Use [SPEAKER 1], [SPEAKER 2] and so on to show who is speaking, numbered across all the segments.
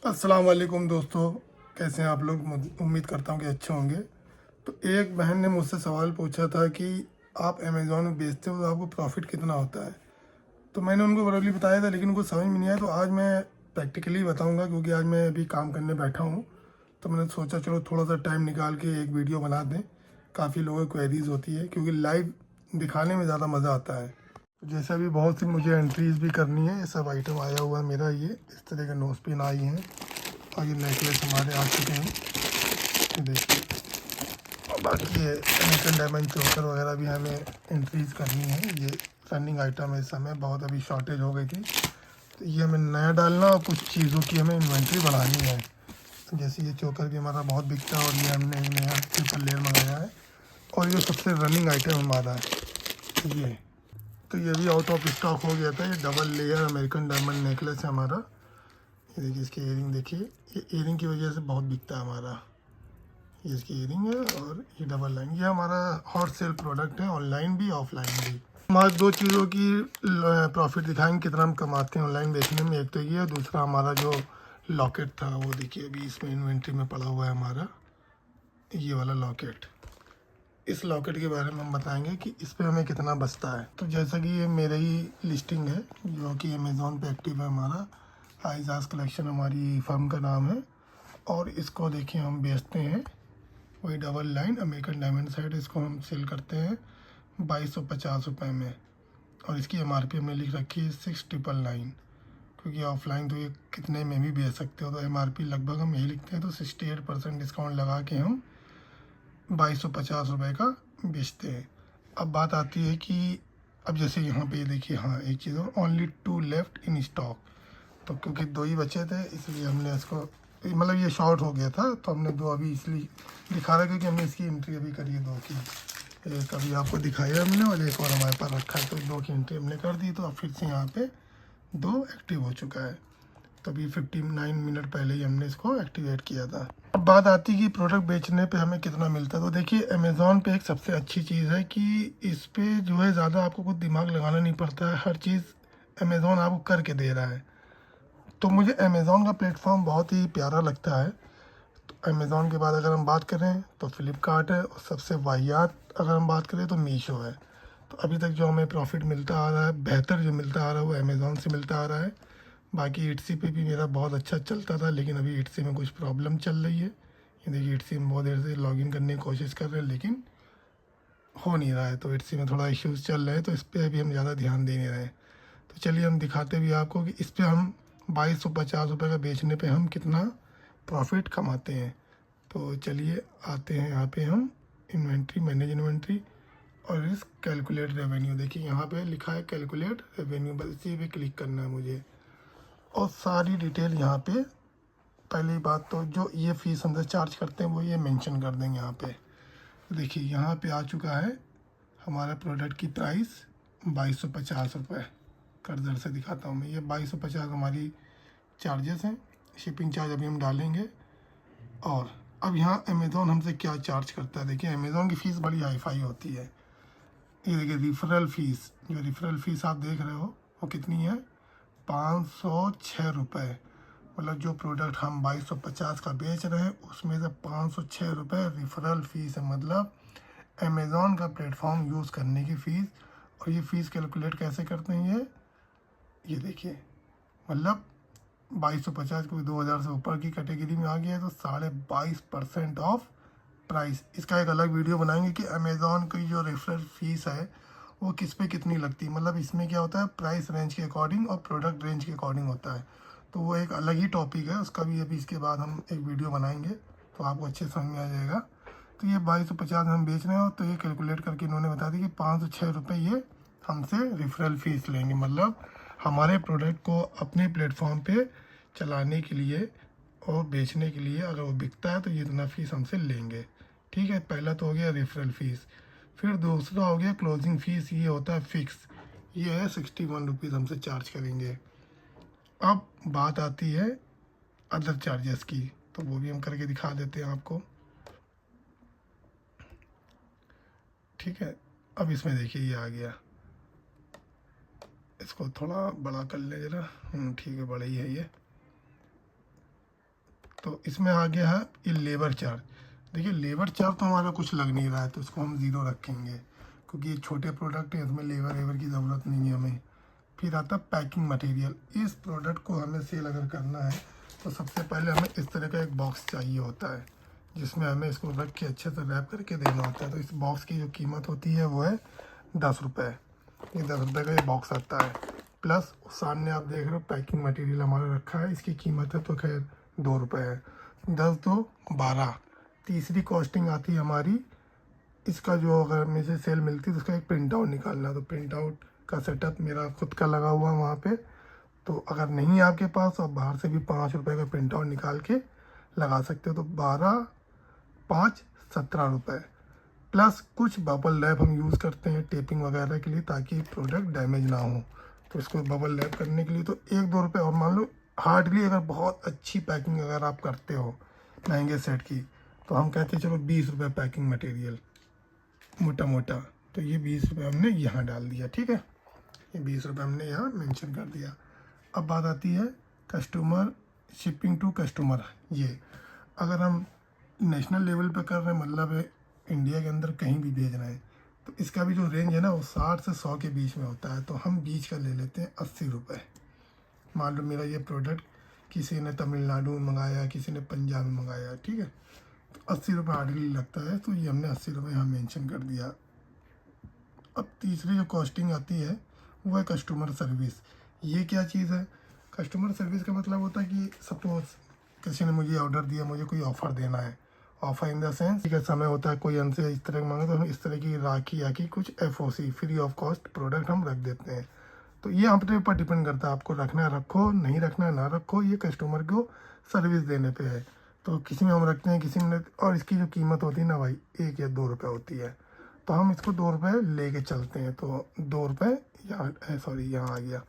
[SPEAKER 1] अस्सलाम वालेकुम दोस्तों, कैसे हैं आप लोग। उम्मीद करता हूँ कि अच्छे होंगे। तो एक बहन ने मुझसे सवाल पूछा था कि आप अमेज़ॉन में बेचते हो तो आपको प्रॉफिट कितना होता है। तो मैंने उनको बराबरी बताया था, लेकिन उनको समझ में नहीं आया। तो आज मैं प्रैक्टिकली बताऊँगा, क्योंकि आज मैं अभी काम करने बैठा हूँ। तो मैंने सोचा चलो थोड़ा सा टाइम निकाल के एक वीडियो बना दें। काफ़ी लोगों की क्वेरीज होती है, क्योंकि लाइव दिखाने में ज़्यादा मज़ा आता है। जैसे अभी बहुत सी मुझे एंट्रीज भी करनी है। ये सब आइटम आया हुआ है मेरा, ये इस तरह का नोज पिन आई हैं और ये नेकलेस हमारे आ चुके हैं, ये देखिए। और बाकी ये निकल डायमंड चोकर वगैरह भी हमें एंट्रीज करनी है। ये रनिंग आइटम है इस समय, बहुत अभी शॉर्टेज हो गई थी, तो ये हमें नया डालना और कुछ चीज़ों की हमें इन्वेंट्री बढ़ानी है। जैसे ये चोकर भी हमारा बहुत बिकता है और ये हमने एक नया ट्रिपल लेयर मंगाया है। और ये सबसे रनिंग आइटम हमारा है ये। तो ये भी आउट ऑफ स्टॉक हो गया था। ये double layer American diamond necklace है हमारा। ये देखिए, इसकी इयरिंग देखिए। ये इयरिंग की वजह से बहुत बिकता है हमारा। ये इसकी इयरिंग है और ये डबल लाइन। ये हमारा हॉट सेल प्रोडक्ट है, ऑनलाइन भी ऑफलाइन भी। हमारे दो चीज़ों की प्रॉफिट दिखाएंगे, कितना हम कमाते हैं ऑनलाइन बेचने में। एक तो ये है, दूसरा हमारा जो लॉकेट था वो देखिए अभी इसमें इन्वेंट्री में पड़ा हुआ है हमारा, ये वाला लॉकेट। इस लॉकेट के बारे में हम बताएंगे कि इस पर हमें कितना बचता है। तो जैसा कि ये मेरे ही लिस्टिंग है जो कि अमेज़ॉन पे एक्टिव है हमारा। आइजाज कलेक्शन हमारी फर्म का नाम है। और इसको देखिए हम बेचते हैं वही double line American diamond set. इसको हम सेल करते हैं 2250 रुपये में। और इसकी MRP हमने लिख रखी है 6999, क्योंकि ऑफलाइन तो ये कितने में भी बेच सकते हो। तो MRP लगभग हम यही लिखते हैं। तो 68% डिस्काउंट लगा के हम 2250 रुपये का बेचते हैं। अब बात आती है कि अब जैसे यहाँ पे देखिए, हाँ एक चीज़ और, ओनली 2 लेफ्ट इन स्टॉक। तो क्योंकि 2 ही बचे थे इसलिए हमने इसको, मतलब ये शॉर्ट हो गया था तो हमने 2 अभी इसलिए दिखा रहा है, क्योंकि हमने इसकी एंट्री अभी करी है 2 की। एक अभी आपको दिखाया हमने और एक और हमारे पास रखा है। तो 2 की एंट्री हमने कर दी, तो अब फिर से यहाँ पे 2 एक्टिव हो चुका है। तभी 59 मिनट पहले ही हमने इसको एक्टिवेट किया था। अब बात आती है कि प्रोडक्ट बेचने पे हमें कितना मिलता है। तो देखिए, अमेज़ॉन पे एक सबसे अच्छी चीज़ है कि इस पे जो है ज़्यादा आपको कुछ दिमाग लगाना नहीं पड़ता है। हर चीज़ अमेज़ॉन आपको करके दे रहा है। तो मुझे अमेज़ॉन का प्लेटफॉर्म बहुत ही प्यारा लगता है। तो अमेज़ॉन के बाद अगर हम बात करें तो फ्लिपकार्ट है, और सबसे वाहियात अगर हम बात करें तो मीशो है। तो अभी तक जो हमें प्रॉफिट मिलता आ रहा है, बेहतर जो मिलता आ रहा है, वो अमेज़ॉन से मिलता आ रहा है। बाकी इट्सी पे भी मेरा बहुत अच्छा चलता था, लेकिन अभी इट्सी में कुछ प्रॉब्लम चल रही है। ये देखिए, इट्सी में बहुत देर से लॉगिन करने की कोशिश कर रहे हैं, लेकिन हो नहीं रहा है। तो इट्सी में थोड़ा इश्यूज़ चल रहे हैं, तो इस पर अभी हम ज़्यादा ध्यान दे नहीं रहे हैं। तो चलिए हम दिखाते भी आपको कि इस पर हम 2250 रुपये का बेचने पे हम कितना प्रॉफिट कमाते हैं। तो चलिए आते हैं यहाँ पे हम इन्वेंट्री, मैनेज इन्वेंट्री, और इस कैलकुलेट रेवेन्यू। देखिए यहाँ पे लिखा है कैलकुलेट रेवेन्यू, बस इसी पे क्लिक करना है मुझे। और सारी डिटेल यहाँ पे, पहली बात तो जो ये फीस हमसे चार्ज करते हैं वो ये मेंशन कर देंगे यहाँ पे। देखिए यहाँ पे आ चुका है हमारा प्रोडक्ट की प्राइस 2250 रुपये। कर्जर से दिखाता हूँ मैं, ये 2250 हमारी चार्जेस हैं। शिपिंग चार्ज अभी हम डालेंगे। और अब यहाँ अमेज़ॉन हमसे क्या चार्ज करता है। देखिए अमेज़ॉन की फ़ीस बड़ी हाई फाई होती है। ये देखिए रिफरल फ़ीस, जो रिफरल फ़ीस आप देख रहे हो वो कितनी है, 506 रुपये। मतलब जो प्रोडक्ट हम 2250 का बेच रहे हैं उसमें से 506 रुपये रिफरल फ़ीस है। मतलब अमेज़ॉन का प्लेटफॉर्म यूज़ करने की फ़ीस। और ये फ़ीस कैलकुलेट कैसे करते हैं ये देखिए, मतलब 2250 को 2000 से ऊपर की कैटेगरी में आ गया है तो 22.5% ऑफ प्राइस। इसका एक अलग वीडियो बनाएंगे कि अमेज़ॉन की जो रेफरल फीस है वो किस पे कितनी लगती है। मतलब इसमें क्या होता है, प्राइस रेंज के अकॉर्डिंग और प्रोडक्ट रेंज के अकॉर्डिंग होता है। तो वो एक अलग ही टॉपिक है, उसका भी अभी इसके बाद हम एक वीडियो बनाएंगे तो आपको अच्छे समझ में आ जाएगा। तो ये 2250 हम बेच रहे हो, तो ये कैलकुलेट करके इन्होंने बता दी कि 506 रुपये ये हमसे रेफरल फीस लेंगे। मतलब हमारे प्रोडक्ट को अपने प्लेटफॉर्म पे चलाने के लिए और बेचने के लिए अगर वो बिकता है तो ये इतना फ़ीस हमसे लेंगे। ठीक है, पहला तो हो गया रेफरल फ़ीस। फिर दूसरा हो गया क्लोजिंग फ़ीस, ये होता है फिक्स, ये है 61 रुपीज़ हमसे चार्ज करेंगे। अब बात आती है अदर चार्जेस की, तो वो भी हम करके दिखा देते हैं आपको। ठीक है, अब इसमें देखिए ये आ गया। इसको थोड़ा बड़ा कर ले ज़रा, ठीक है, बड़ा ही है ये। इसमें आ गया है ये लेबर चार्ज। देखिए लेबर चार्ज तो हमारा कुछ लग नहीं रहा है, तो इसको हम ज़ीरो रखेंगे क्योंकि ये छोटे प्रोडक्ट हैं, इसमें लेबर की ज़रूरत नहीं है हमें। फिर आता है पैकिंग मटेरियल। इस प्रोडक्ट को हमें सेल अगर करना है तो सबसे पहले हमें इस तरह का एक बॉक्स चाहिए होता है जिसमें हमें इसको रख के अच्छे से रैप करके देना होता है। तो इस बॉक्स की जो कीमत होती है वो है 10 रुपये। ये 10 रुपये का ये बॉक्स आता है। प्लस सामने आप देख रहे हो पैकिंग मटेरियल हमारा रखा है, इसकी कीमत है तो खैर 2 रुपये है। 10 2 12। तीसरी कॉस्टिंग आती है हमारी, इसका जो अगर हमें से सेल मिलती है तो उसका एक प्रिंट आउट निकालना। तो प्रिंट आउट का सेटअप मेरा खुद का लगा हुआ है वहाँ पे। तो अगर नहीं है आपके पास तो आप बाहर से भी 5 रुपये का प्रिंट आउट निकाल के लगा सकते हो। तो 12 5 17 रुपये। प्लस कुछ बबल रैप हम यूज़ करते हैं टेपिंग वगैरह के लिए ताकि प्रोडक्ट डैमेज ना हो। तो इसको बबल रैप करने के लिए तो 1 2 रुपये और मान लो हार्डली अगर बहुत अच्छी पैकिंग अगर आप करते हो महंगे सेट की तो हम कहते हैं चलो 20 रुपये पैकिंग मटेरियल मोटा मोटा। तो ये 20 रुपये हमने यहाँ डाल दिया, ठीक है। ये 20 रुपये हमने यहाँ मेंशन कर दिया। अब बात आती है कस्टमर शिपिंग टू कस्टमर। ये अगर हम नेशनल लेवल पे कर रहे हैं, मतलब इंडिया के अंदर कहीं भी भेज रहे हैं, तो इसका भी जो रेंज है ना वो 60 से 100 के बीच में होता है। तो हम बीच का ले लेते हैं 80 रुपये। मान लो मेरा ये प्रोडक्ट किसी ने तमिलनाडु में मंगाया, किसी ने पंजाब में मंगाया, ठीक है, तो 80 रुपये हार्डली लगता है। तो ये हमने 80 रुपये यहाँ मेंशन कर दिया। अब तीसरी जो कॉस्टिंग आती है वो है कस्टमर सर्विस। ये क्या चीज़ है? कस्टमर सर्विस का मतलब होता है कि सपोज किसी ने मुझे ऑर्डर दिया, मुझे कोई ऑफ़र देना है। ऑफर इन द सेंस का समय होता है, कोई हमसे इस तरह मांगे तो हम इस तरह की राखी या कि कुछ FOC free of cost product हम रख देते हैं। तो ये अपने ऊपर डिपेंड करता है, आपको रखना है रखो, नहीं रखना है ना रखो, ये कस्टमर को सर्विस देने पे है। तो किसी में हम रखते हैं, किसी में, और इसकी जो कीमत होती है ना भाई 1 या 2 रुपये होती है। तो हम इसको 2 रुपये लेके चलते हैं। तो 2 रुपये यहाँ सॉरी यहाँ आ गया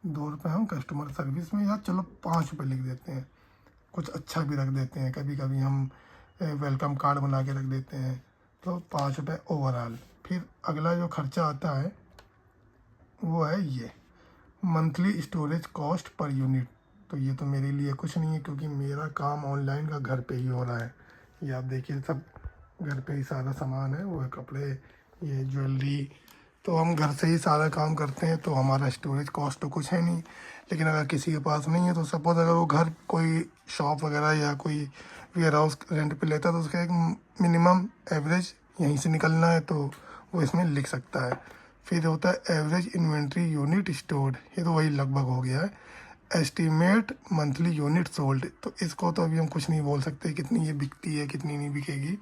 [SPEAKER 1] 2 रुपये हम कस्टमर सर्विस में, या चलो 5 रुपये लिख देते हैं, कुछ अच्छा भी रख देते हैं। कभी कभी हम वेलकम कार्ड बना के रख देते हैं। तो 5 रुपये ओवरऑल। फिर अगला जो खर्चा आता है वो है ये monthly storage cost per unit. तो ये तो मेरे लिए कुछ नहीं है क्योंकि मेरा काम ऑनलाइन का घर पे ही हो रहा है। ये आप देखिए सब घर पे ही सारा सामान है, वो है कपड़े, ये ज्वेलरी, तो हम घर से ही सारा काम करते हैं। तो हमारा स्टोरेज कॉस्ट तो कुछ है नहीं। लेकिन अगर किसी के पास नहीं है तो सपोज अगर वो घर कोई शॉप वगैरह या कोई वेयर हाउस रेंट पे लेता है तो उसका एक मिनिमम एवरेज यहीं से निकलना है, तो वो इसमें लिख सकता है। फिर होता है एवरेज इन्वेंट्री यूनिट स्टोर्ड, ये तो वही लगभग हो गया है। एस्टीमेट मंथली यूनिट सोल्ड, तो इसको तो अभी हम कुछ नहीं बोल सकते कितनी ये बिकती है कितनी नहीं बिकेगी।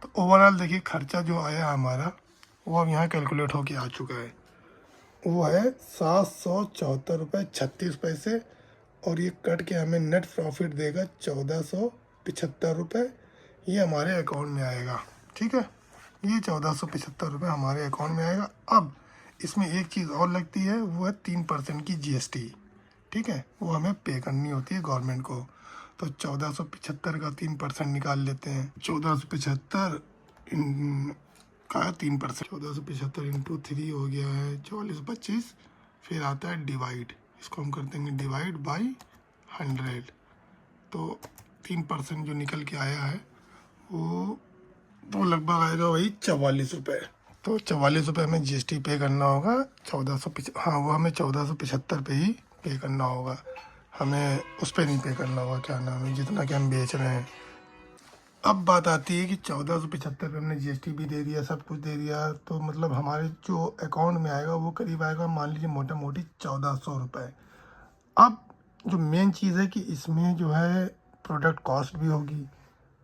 [SPEAKER 1] तो ओवरऑल देखिए खर्चा जो आया हमारा वो अब यहाँ कैलकुलेट होके आ चुका है, वो है 774 रुपये 36 पैसे। और ये कट के हमें नेट प्रॉफिट देगा 1475 रुपये। ये हमारे अकाउंट में आएगा, ठीक है। ये 1475 रुपये हमारे अकाउंट में आएगा। अब इसमें एक चीज़ और लगती है, वो है 3% की GST, ठीक है, वो हमें पे करनी होती है गवर्नमेंट को। तो 1475 का 3% निकाल लेते हैं। 1475 का 3%, 1475 इंटू 3 हो गया है 4425। फिर आता है डिवाइड, इसको हम कर देंगे डिवाइड बाई 100। तो 3% जो निकल के आया है वो तो लगभग आएगा वही 44 रुपये। तो 44 रुपये हमें GST पे करना होगा। 1400 हाँ वो हमें 1475 पे ही पे करना होगा, हमें उस पर नहीं पे करना होगा, क्या नाम है, जितना कि हम बेच रहे हैं। अब बात आती है कि 1475 पे हमने GST भी दे दिया, सब कुछ दे दिया, तो मतलब हमारे जो अकाउंट में आएगा वो करीब आएगा मान लीजिए मोटा मोटी 1400 रुपये। अब जो मेन चीज़ है कि इसमें जो है प्रोडक्ट कॉस्ट भी होगी।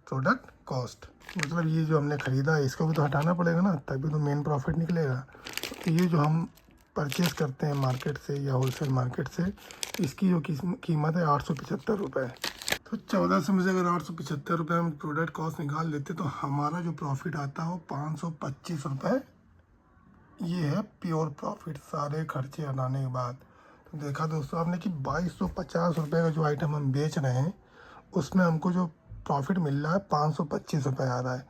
[SPEAKER 1] प्रोडक्ट कॉस्ट मतलब ये जो हमने ख़रीदा है इसको भी तो हटाना पड़ेगा ना, तभी तो मेन प्रॉफिट निकलेगा। तो ये जो हम परचेज़ करते हैं मार्केट से या होलसेल मार्केट से, इसकी जो कीमत है 875 रुपये। तो 1400 में से अगर 875 रुपये हम प्रोडक्ट कॉस्ट निकाल लेते तो हमारा जो प्रॉफिट आता है वो 525 रुपये। ये है प्योर प्रॉफिट सारे खर्चे हटाने के बाद। तो देखा दोस्तों आपने कि 2250 रुपये का जो आइटम हम बेच रहे हैं उसमें हमको जो प्रॉफिट मिल रहा है 525 रुपये आ रहा है।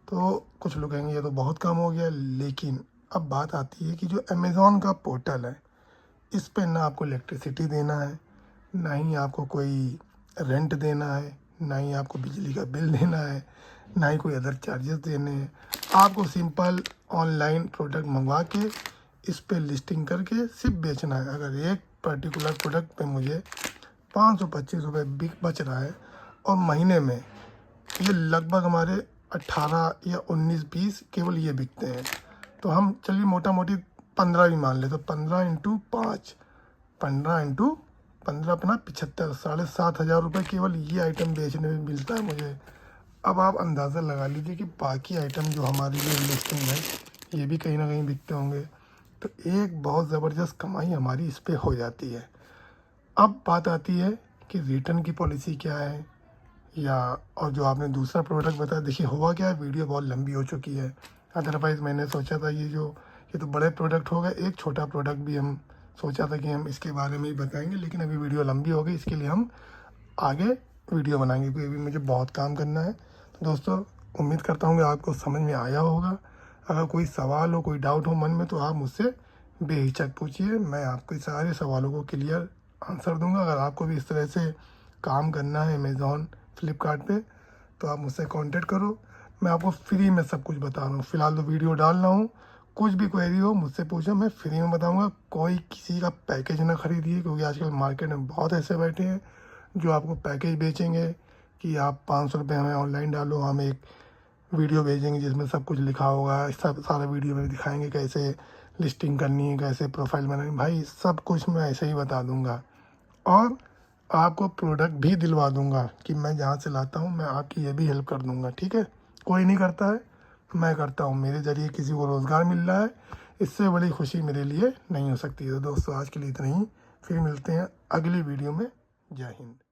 [SPEAKER 1] तो कुछ लोग कहेंगे ये तो बहुत कम हो गया, लेकिन अब बात आती है कि जो अमेज़ॉन का पोर्टल है इस पर ना आपको इलेक्ट्रिसिटी देना है, ना ही आपको कोई रेंट देना है, ना ही आपको बिजली का बिल देना है, ना ही कोई अदर चार्जेस देने हैं। आपको सिंपल ऑनलाइन प्रोडक्ट मंगवा के इस पे लिस्टिंग करके सिर्फ बेचना है। अगर एक पर्टिकुलर प्रोडक्ट पे मुझे 525 रुपये बच रहा है और महीने में ये लगभग हमारे 18 या 19 पीस केवल ये बिकते हैं, तो हम चलिए मोटा मोटी 15 भी मान ले, तो 15 इंटू 5, 15 इंटू 15 अपना 75, 7,500 रुपये केवल ये आइटम बेचने में मिलता है मुझे। अब आप अंदाज़ा लगा लीजिए कि बाकी आइटम जो हमारी ये लिस्टिंग है ये भी कहीं ना कहीं बिकते होंगे, तो एक बहुत ज़बरदस्त कमाई हमारी इस पर हो जाती है। अब बात आती है कि रिटर्न की पॉलिसी क्या है, या और जो आपने दूसरा प्रोडक्ट बताया, देखिए हुआ क्या है, वीडियो बहुत लंबी हो चुकी है। अदरवाइज़ मैंने सोचा था ये तो बड़े प्रोडक्ट हो गए, एक छोटा प्रोडक्ट भी हम सोचा था कि हम इसके बारे में ही बताएंगे, लेकिन अभी वीडियो लंबी हो गई, इसके लिए हम आगे वीडियो बनाएंगे क्योंकि अभी मुझे बहुत काम करना है। तो दोस्तों उम्मीद करता हूँ कि आपको समझ में आया होगा। अगर कोई सवाल हो, कोई डाउट हो मन में, तो आप मुझसे बेहिचक पूछिए, मैं आपके सारे सवालों को क्लियर आंसर दूंगा। अगर आपको भी इस तरह से काम करना है अमेज़ॉन, फ्लिपकार्ट पे, तो आप मुझसे कांटेक्ट करो, मैं आपको फ्री में सब कुछ बता रहा हूँ। फ़िलहाल तो वीडियो डाल रहा हूँ, कुछ भी क्वेरी हो मुझसे पूछो, मैं फ्री में बताऊँगा। कोई किसी का पैकेज ना खरीदिए, क्योंकि आजकल मार्केट में बहुत ऐसे बैठे हैं जो आपको पैकेज बेचेंगे कि आप 500 रुपये हमें ऑनलाइन डालो, हम एक वीडियो भेजेंगे जिसमें सब कुछ लिखा होगा, सब सारा वीडियो में दिखाएंगे कैसे लिस्टिंग करनी है, कैसे प्रोफाइल बनानी। भाई सब कुछ मैं ऐसे ही बता दूंगा, और आपको प्रोडक्ट भी दिलवा दूंगा कि मैं जहाँ से लाता हूँ, मैं आपकी ये भी हेल्प कर दूंगा, ठीक है। कोई नहीं करता है, मैं करता हूँ, मेरे ज़रिए किसी को रोज़गार मिल रहा है, इससे बड़ी खुशी मेरे लिए नहीं हो सकती है। तो दोस्तों आज के लिए इतना ही, फिर मिलते हैं अगली वीडियो में। जय हिंद।